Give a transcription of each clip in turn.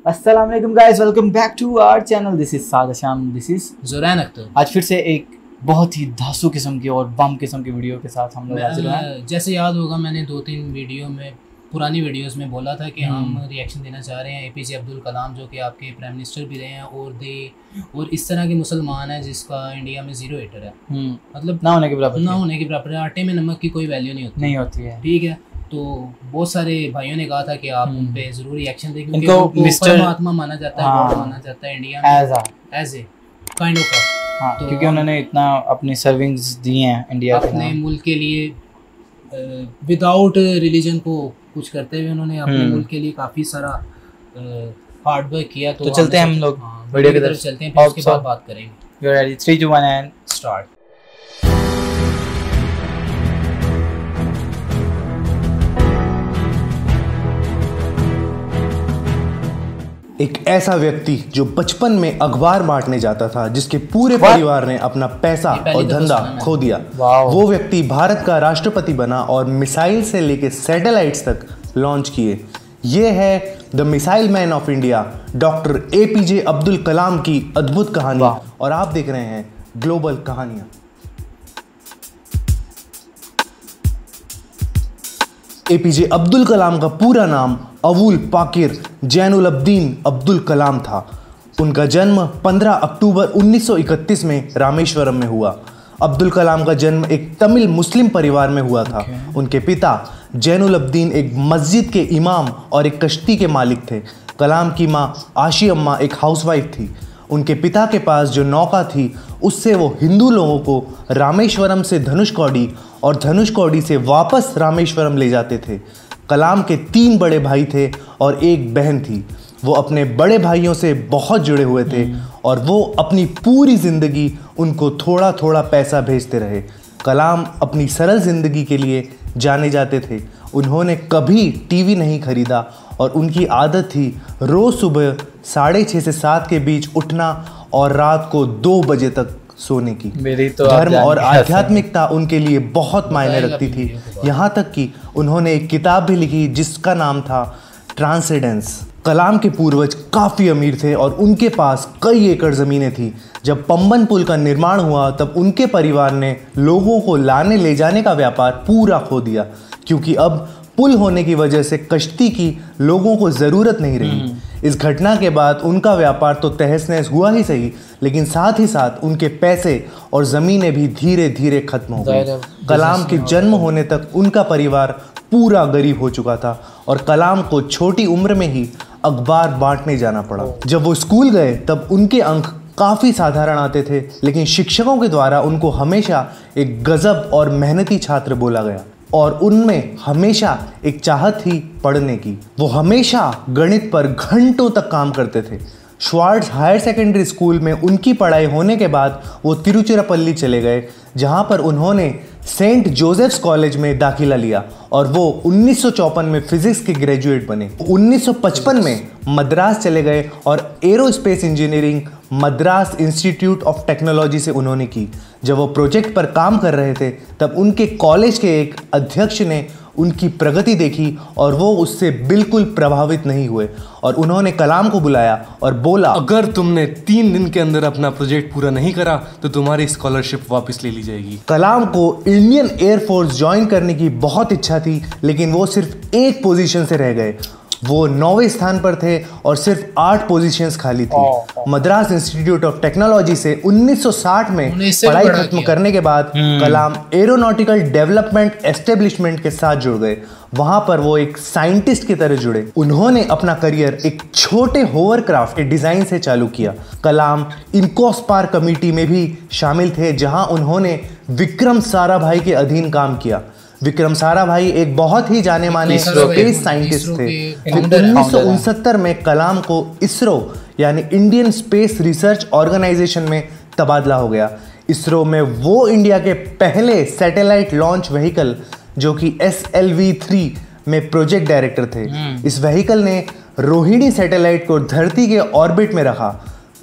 अस्सलाम वालेकुम guys, welcome back to our channel. This is Sada Sham, this is ज़ुरैन Akhtar. आज फिर से एक बहुत ही धांसू किस्म की और बम किस्म की वीडियो के साथ हम लोग हाजिर हैं। जैसे याद होगा मैंने 2-3 वीडियो में पुरानी वीडियोस में बोला था कि हम रिएक्शन देना चाह रहे हैं एपीजे अब्दुल कलाम, जो कि आपके प्राइम मिनिस्टर भी रहे हैं और इस तरह के मुसलमान है जिसका इंडिया में 0 हेटर है, मतलब ना होने के बराबर है। आटे में नमक की कोई वैल्यू नहीं होती है। ठीक है, तो बहुत सारे भाइयों ने कहा था कि आप उन पे जरूर रिएक्शन दें, क्योंकि इनको मिस्टर महात्मा माना जाता है, गॉड माना जाता है इंडिया में एज ए काइंड ऑफ। तो क्योंकि उन्होंने इतना अपनी सर्विंग्स दी हैं इंडिया के अपने मुल्क के लिए, विदाउट रिलीजन को कुछ करते हुए उन्होंने अपने मुल्क के लिए काफ़ी सारा हार्ड वर्क किया। तो चलते हैं हम लोग वीडियो की तरफ चलते हैं, फिर उसके बाद बात करेंगे। You are ready? 3 2 1 and start. एक ऐसा व्यक्ति जो बचपन में अखबार बांटने जाता था, जिसके पूरे परिवार ने अपना पैसा और धंधा खो दिया। वो व्यक्ति भारत का राष्ट्रपति बना और मिसाइल से लेके सैटेलाइट्स तक लॉन्च किए। ये है the missile man of India, doctor APJ Abdul Kalam की अद्भुत कहानी। और आप देख रहे हैं ग्लोबल कहानियां। एपीजे अब्दुल कलाम का पूरा नाम अवुल पाकिर जैनुल अब्दीन अब्दुल कलाम था। उनका जन्म 15 अक्टूबर 1931 में रामेश्वरम में हुआ। अब्दुल कलाम का जन्म एक तमिल मुस्लिम परिवार में हुआ था। उनके पिता जैनुल अब्दीन एक मस्जिद के इमाम और एक कश्ती के मालिक थे। कलाम की माँ आशी अम्मा एक हाउसवाइफ थी। उनके पिता के पास जो नौका थी उससे वो हिंदू लोगों को रामेश्वरम से धनुषकोडी और धनुषकोडी से वापस रामेश्वरम ले जाते थे। कलाम के 3 बड़े भाई थे और एक बहन थी। वो अपने बड़े भाइयों से बहुत जुड़े हुए थे और वो अपनी पूरी ज़िंदगी उनको थोड़ा थोड़ा पैसा भेजते रहे। कलाम अपनी सरल ज़िंदगी के लिए जाने जाते थे। उन्होंने कभी टीवी नहीं खरीदा और उनकी आदत थी रोज़ सुबह 6:30 से 7 के बीच उठना और रात को 2 बजे तक सोने की। मेरी तो धर्म और आध्यात्मिकता उनके लिए बहुत मायने रखती थी। यहाँ तक कि उन्होंने एक किताब भी लिखी जिसका नाम था ट्रांसेंडेंस। कलाम के पूर्वज काफ़ी अमीर थे और उनके पास कई एकड़ ज़मीनें थी। जब पंबन पुल का निर्माण हुआ तब उनके परिवार ने लोगों को लाने ले जाने का व्यापार पूरा खो दिया, क्योंकि अब पुल होने की वजह से कश्ती की लोगों को ज़रूरत नहीं रही। इस घटना के बाद उनका व्यापार तो तहस नहस हुआ ही सही, लेकिन साथ ही साथ उनके पैसे और ज़मीनें भी धीरे धीरे खत्म हो गई। कलाम के जन्म होने तक उनका परिवार पूरा गरीब हो चुका था और कलाम को छोटी उम्र में ही अखबार बांटने जाना पड़ा। जब वो स्कूल गए तब उनके अंक काफ़ी साधारण आते थे, लेकिन शिक्षकों के द्वारा उनको हमेशा एक गजब और मेहनती छात्र बोला गया और उनमें हमेशा एक चाहत थी पढ़ने की। वो हमेशा गणित पर घंटों तक काम करते थे। श्वार्ट्ज हायर सेकेंडरी स्कूल में उनकी पढ़ाई होने के बाद वो तिरुचिरापल्ली चले गए, जहाँ पर उन्होंने सेंट जोसेफ्स कॉलेज में दाखिला लिया और वो 1954 में फिजिक्स के ग्रेजुएट बने। 1955 में मद्रास चले गए और aerospace engineering Madras institute of technology से उन्होंने की। जब वो प्रोजेक्ट पर काम कर रहे थे तब उनके कॉलेज के एक अध्यक्ष ने उनकी प्रगति देखी और वो उससे बिल्कुल प्रभावित नहीं हुए और उन्होंने कलाम को बुलाया और बोला, अगर तुमने 3 दिन के अंदर अपना प्रोजेक्ट पूरा नहीं करा तो तुम्हारी स्कॉलरशिप वापस ले ली जाएगी। कलाम को इंडियन एयरफोर्स ज्वाइन करने की बहुत इच्छा थी, लेकिन वो सिर्फ एक पोजीशन से रह गए। वो 9वें स्थान पर थे और सिर्फ 8 पोजीशंस खाली थी। मद्रास इंस्टीट्यूट ऑफ टेक्नोलॉजी से 1960 में पढ़ाई खत्म करने के बाद कलाम एरोनॉटिकल डेवलपमेंट एस्टेब्लिशमेंट के साथ जुड़ गए। वहां पर वो एक साइंटिस्ट की तरह जुड़े। उन्होंने अपना करियर एक छोटे होवरक्राफ्ट के डिजाइन से चालू किया। कलाम इनकोस्पार कमेटी में भी शामिल थे, जहां उन्होंने विक्रम साराभाई के अधीन काम किया। विक्रम साराभाई एक बहुत ही जाने माने स्पेस साइंटिस्ट थे। फिर 1969 में कलाम को इसरो यानी इंडियन स्पेस रिसर्च ऑर्गेनाइजेशन में तबादला हो गया। इसरो में वो इंडिया के पहले सैटेलाइट लॉन्च व्हीकल जो कि SLV-3 में प्रोजेक्ट डायरेक्टर थे। इस व्हीकल ने रोहिणी सैटेलाइट को धरती के ऑर्बिट में रखा।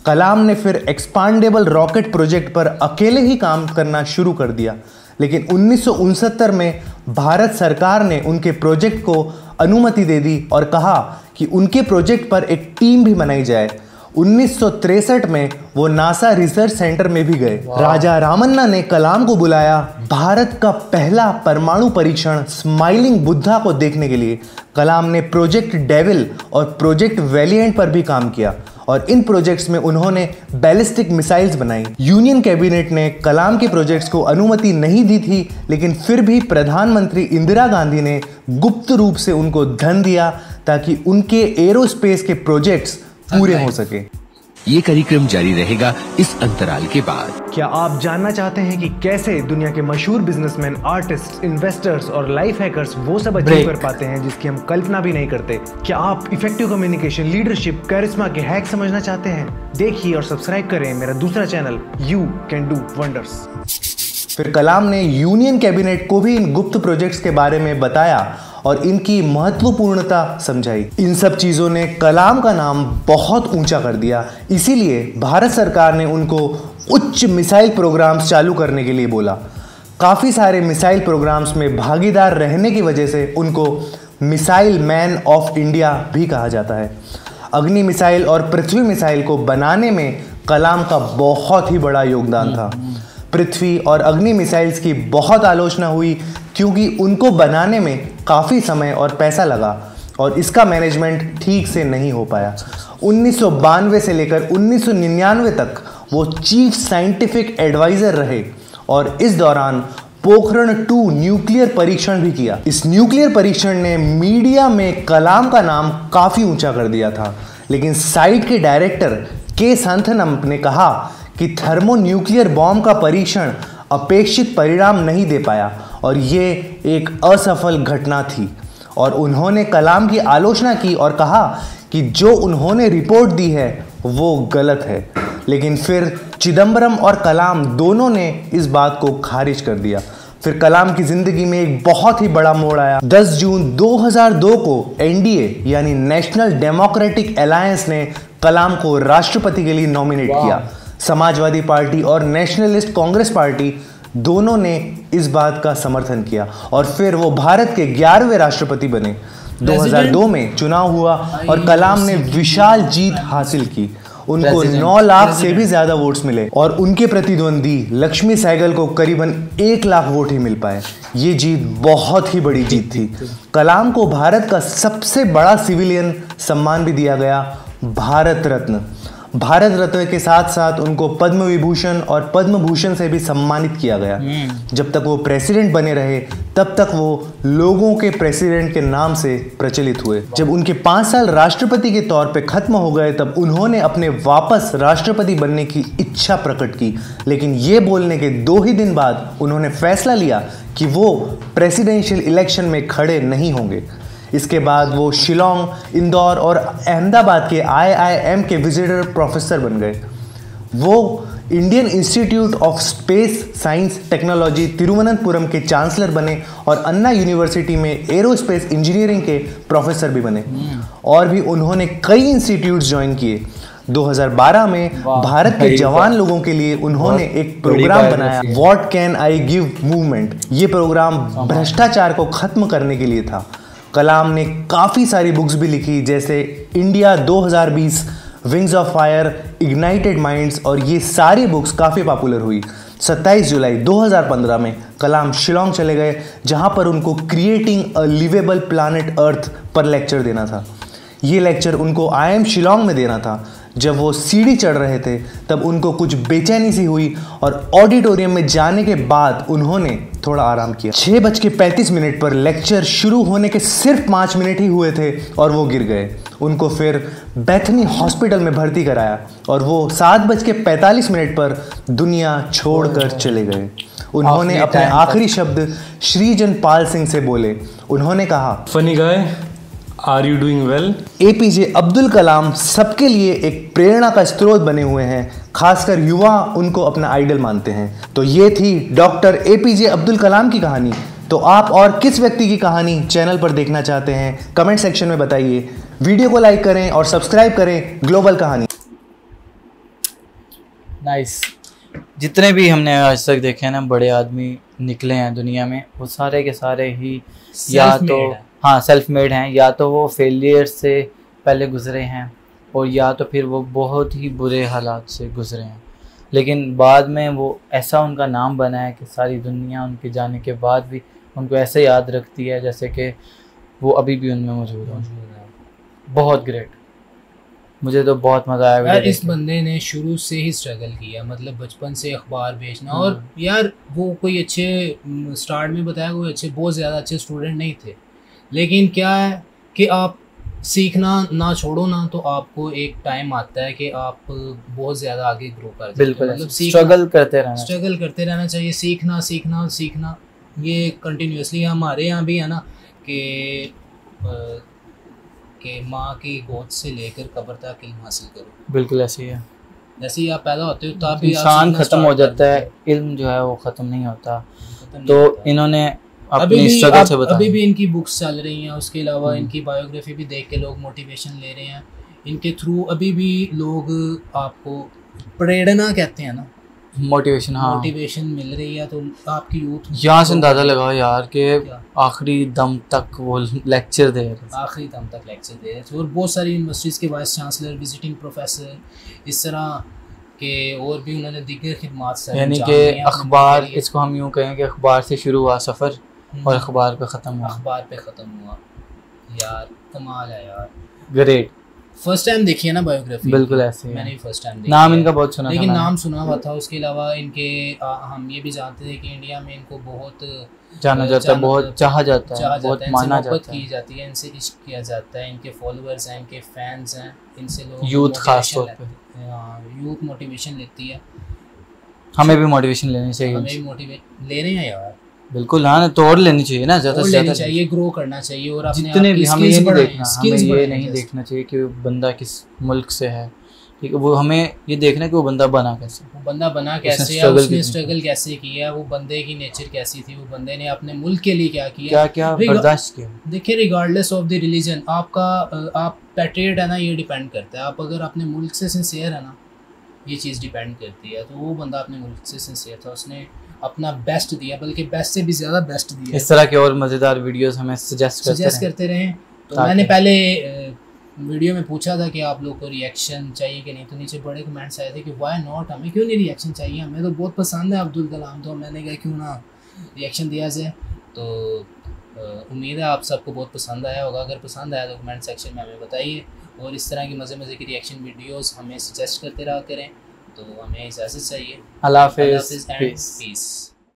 कलाम ने फिर एक्सपांडेबल रॉकेट प्रोजेक्ट पर अकेले ही काम करना शुरू कर दिया। लेकिन 1969 में भारत सरकार ने उनके प्रोजेक्ट को अनुमति दे दी और कहा कि उनके प्रोजेक्ट पर एक टीम भी बनाई जाए। 1963 में वो नासा रिसर्च सेंटर में भी गए। राजा रामन्ना ने कलाम को बुलाया भारत का पहला परमाणु परीक्षण स्माइलिंग बुद्धा को देखने के लिए। कलाम ने प्रोजेक्ट डेविल और प्रोजेक्ट वैलिएंट पर भी काम किया और इन प्रोजेक्ट्स में उन्होंने बैलिस्टिक मिसाइल्स बनाई। यूनियन कैबिनेट ने कलाम के प्रोजेक्ट्स को अनुमति नहीं दी थी, लेकिन फिर भी प्रधानमंत्री इंदिरा गांधी ने गुप्त रूप से उनको धन दिया ताकि उनके एरोस्पेस के प्रोजेक्ट्स पूरे हो सके। ये कार्यक्रम जारी रहेगा इस अंतराल के बाद। क्या आप जानना चाहते हैं कि कैसे दुनिया के मशहूर बिजनेसमैन, आर्टिस्ट, इन्वेस्टर्स और लाइफ हैकर्स वो सब अचीव कर पाते हैं जिसकी हम कल्पना भी नहीं करते? क्या आप इफेक्टिव कम्युनिकेशन, लीडरशिप, कैरिस्मा के हैक समझना चाहते हैं? देखिए और सब्सक्राइब करें मेरा दूसरा channel you can do wonders. फिर कलाम ने यूनियन कैबिनेट को भी इन गुप्त प्रोजेक्ट्स के बारे में बताया और इनकी महत्वपूर्णता समझाई। इन सब चीज़ों ने कलाम का नाम बहुत ऊंचा कर दिया। इसीलिए भारत सरकार ने उनको उच्च मिसाइल प्रोग्राम्स चालू करने के लिए बोला। काफ़ी सारे मिसाइल प्रोग्राम्स में भागीदार रहने की वजह से उनको मिसाइल मैन ऑफ इंडिया भी कहा जाता है। अग्नि मिसाइल और पृथ्वी मिसाइल को बनाने में कलाम का बहुत ही बड़ा योगदान था। पृथ्वी और अग्नि मिसाइल्स की बहुत आलोचना हुई क्योंकि उनको बनाने में काफ़ी समय और पैसा लगा और इसका मैनेजमेंट ठीक से नहीं हो पाया। 1992 से लेकर 1999 तक वो चीफ साइंटिफिक एडवाइज़र रहे और इस दौरान पोखरण 2 न्यूक्लियर परीक्षण भी किया। इस न्यूक्लियर परीक्षण ने मीडिया में कलाम का नाम काफ़ी ऊंचा कर दिया था, लेकिन साइट के डायरेक्टर के संथनम ने कहा कि थर्मोन्यूक्लियर बॉम्ब का परीक्षण अपेक्षित परिणाम नहीं दे पाया और ये एक असफल घटना थी और उन्होंने कलाम की आलोचना की और कहा कि जो उन्होंने रिपोर्ट दी है वो गलत है। लेकिन फिर चिदम्बरम और कलाम दोनों ने इस बात को खारिज कर दिया। फिर कलाम की ज़िंदगी में एक बहुत ही बड़ा मोड़ आया। 10 जून 2002 को एनडीए यानी नेशनल डेमोक्रेटिक अलायंस ने कलाम को राष्ट्रपति के लिए नॉमिनेट किया। समाजवादी पार्टी और नेशनलिस्ट कांग्रेस पार्टी दोनों ने इस बात का समर्थन किया और फिर वो भारत के 11वें राष्ट्रपति बने। 2002 में चुनाव हुआ और कलाम ने विशाल जीत हासिल की। उनको 9 लाख से भी ज्यादा वोट्स मिले और उनके प्रतिद्वंदी लक्ष्मी सहगल को करीबन 1 लाख वोट ही मिल पाए। ये जीत बहुत ही बड़ी जीत थी। कलाम को भारत का सबसे बड़ा सिविलियन सम्मान भी दिया गया, भारत रत्न। भारत रत्न के साथ साथ उनको पद्म विभूषण और पद्म भूषण से भी सम्मानित किया गया। जब तक वो प्रेसिडेंट बने रहे तब तक वो लोगों के प्रेसिडेंट के नाम से प्रचलित हुए। जब उनके 5 साल राष्ट्रपति के तौर पे खत्म हो गए तब उन्होंने अपने वापस राष्ट्रपति बनने की इच्छा प्रकट की, लेकिन ये बोलने के 2 ही दिन बाद उन्होंने फैसला लिया कि वो प्रेसिडेंशियल इलेक्शन में खड़े नहीं होंगे। इसके बाद वो शिलोंग, इंदौर और अहमदाबाद के IIM के विजिटर प्रोफेसर बन गए। वो Indian institute of space science technology Thiruvananthapuram के चांसलर बने और अन्ना यूनिवर्सिटी में एरोस्पेस इंजीनियरिंग के प्रोफेसर भी बने और भी उन्होंने कई इंस्टीट्यूट्स ज्वाइन किए। 2012 में भारत के जवान लोगों के लिए उन्होंने एक प्रोग्राम बनाया, what can I give movement. ये प्रोग्राम भ्रष्टाचार को खत्म करने के लिए था। कलाम ने काफ़ी सारी बुक्स भी लिखी जैसे India 2020, wings of fire, ignited minds और ये सारी बुक्स काफ़ी पॉपुलर हुई। 27 जुलाई 2015 में कलाम शिलोंग चले गए जहां पर उनको क्रिएटिंग अ लिवेबल प्लानट अर्थ पर लेक्चर देना था। ये लेक्चर उनको IIM शिलोंग में देना था। जब वो सीढ़ी चढ़ रहे थे तब उनको कुछ बेचैनी सी हुई और ऑडिटोरियम में जाने के बाद उन्होंने थोड़ा आराम किया। 6:35 पर लेक्चर शुरू होने के सिर्फ 5 मिनट ही हुए थे और वो गिर गए। उनको फिर बेथनी हॉस्पिटल में भर्ती कराया और वो 7:45 पर दुनिया छोड़कर चले गए। उन्होंने अपने आखिरी शब्द श्रीजन पाल सिंह से बोले। उन्होंने कहा, funny guy, are you doing well? APJ Abdul Kalam सबके लिए एक प्रेरणा का स्रोत बने हुए हैं, खासकर युवा उनको अपना आइडल मानते हैं। तो ये थी डॉक्टर APJ अब्दुल कलाम की कहानी। तो आप और किस व्यक्ति की कहानी चैनल पर देखना चाहते हैं कमेंट सेक्शन में बताइए। वीडियो को लाइक करें और सब्सक्राइब करें ग्लोबल कहानी। नाइस। जितने भी हमने आज तक देखे हैं ना बड़े आदमी निकले हैं दुनिया में वो सारे के सारे ही या तो Self-made है। हाँ सेल्फ मेड हैं, या तो वो फेलियर से पहले गुजरे हैं और या तो फिर वो बहुत ही बुरे हालात से गुजरे हैं, लेकिन बाद में वो ऐसा उनका नाम बना है कि सारी दुनिया उनके जाने के बाद भी उनको ऐसे याद रखती है जैसे कि वो अभी भी उनमें मौजूद हैं। बहुत ग्रेट, मुझे तो बहुत मज़ा आया यार वीडियो इस देख के। बंदे ने शुरू से ही स्ट्रगल किया, मतलब बचपन से अखबार बेचना। और यार वो कोई अच्छे स्टार्ट में बताया कोई अच्छे बहुत ज़्यादा अच्छे स्टूडेंट नहीं थे, लेकिन क्या है कि आप सीखना ना छोड़ो ना तो आपको एक टाइम आता है कि आप बहुत ज़्यादा आगे ग्रो कर सकते हो। बिल्कुल मतलब स्ट्रगल करते रहना चाहिए। स्ट्रगल करते रहना चाहिए, सीखना सीखना सीखना, ये कंटिन्यूसली हमारे यहाँ भी है ना कि माँ की गोद से लेकर कब्र तक इल्म हासिल करो। बिल्कुल ऐसे ही है, जैसे ही आप पैदा होते हो तब भी आप इंसान सीखना ख़त्म हो start कर जाता है, देते इल्म जो है वो ख़त्म नहीं होता। हो। खत्म नहीं तो होता। इन्होंने अभी अपनी भी स्ट्रगल से बताया। अभी भी इनकी बुक्स चल रही हैं, उसके अलावा इनकी बायोग्राफी भी देख के लोग मोटिवेशन ले रहे हैं। इनके थ्रू अभी भी लोग आपको प्रेरणा कहते हैं ना, मोटिवेशन, हाँ मोटिवेशन मिल रही है। तो आपकी यूथ यहाँ से अंदाज़ा लगाओ यार कि क्या? आखिरी दम तक वो लेक्चर दे रहे थे। आखिरी दम तक लेक्चर दे रहे थे और बहुत सारी यूनिवर्सिटीज़ के वाइस चांसलर, विजिटिंग प्रोफेसर, इस तरह के और भी उन्होंने दीगर खिदमात सर यानी अंजाम कि दिए हैं अपने अखबार, मुल्क के लिए। इसको हम यूँ कहें कि अखबार से शुरू हुआ सफ़र और अखबार पे ख़त्म हुआ। अखबार पे ख़त्म हुआ। यार कमाल है यार। ग्रेट, फर्स्ट टाइम देखी है ना बायोग्राफी? बिल्कुल ऐसे ही है। मैंने भी फर्स्ट टाइम देखी नाम है। इनका बहुत सुना था लेकिन मैंने। नाम सुना हुआ था। उसके अलावा इनके हम ये भी जानते थे कि इंडिया में इनको बहुत जाना जाता है, बहुत चाहा जाता चाहा है, बहुत जाता है, इनसे माना मोहब्बत जाता है। की जाती है, इनसे इश्क किया जाता है। इनके फॉलोअर्स हैं, इनके फैंस हैं, इनसे लोग यूथ खास motivation तौर पे। लेते हैं। हाँ, यूथ मोटिवेशन लेती है। हमें भी मोटिवेशन लेनी हमें चाहिए, भी मोटिवेट ले रहे हैं यार, बिल्कुल। हाँ, तोड़ लेनी चाहिए ना, ज़्यादा और से लेनी ज़्यादा चाहिए, ग्रो करना चाहिए और अपने आप जितने की भी। हमें ये skills नहीं बढ़ाएं, देखना, हमें skills ये बढ़ाएं नहीं जैसे। देखना चाहिए कि वो बंदा किस मुल्क से है, ठीक है। वो हमें ये देखना है कि वो बंदा बना कैसे, वो बंदा बना कैसे है, struggle उसने कितनी स्ट्रगल कैसे किया, वो बंदे की नेचर कैसी थी, वो बंदे ने अपने मुल्क के लिए क्या किया। क्या क्या रिगा- बर्दाश्त किया। देखिए रिगार्डलेस ऑफ द रिलीजन, आपका आप पैट्रियट है ना, ये डिपेंड करता है। आप अगर अपने मुल्क से सिंसियर है ना, ये चीज़ डिपेंड करती है। तो वो बंदा अपने मुल्क से सिंसियर था, उसने अपना बेस्ट दिया, बल्कि बेस्ट से भी ज़्यादा बेस्ट दिया। इस तरह के और मज़ेदार वीडियोस हमें सजेस्ट सजेस्ट करते करते रहें। तो ताकि- मैंने पहले वीडियो में पूछा था कि आप लोग को रिएक्शन चाहिए कि नहीं, तो नीचे बड़े कमेंट्स आए थे कि वाई नॉट, हमें क्यों नहीं रिएक्शन चाहिए, हमें तो बहुत पसंद है अब्दुल कलाम। तो मैंने कहा क्यों ना रिएक्शन दिया जाए। तो उम्मीद है आप सबको बहुत पसंद आया होगा। अगर पसंद आया तो कमेंट सेक्शन में हमें बताइए और इस तरह की मज़े की रिएक्शन वीडियोज़ हमें सजेस्ट करते रहा करें। तो हमें इजाज़त चाहिए। हैं। अल्लाह अल्लाह हाफिज़, हाफ़िज़ एंड पीस। पीस।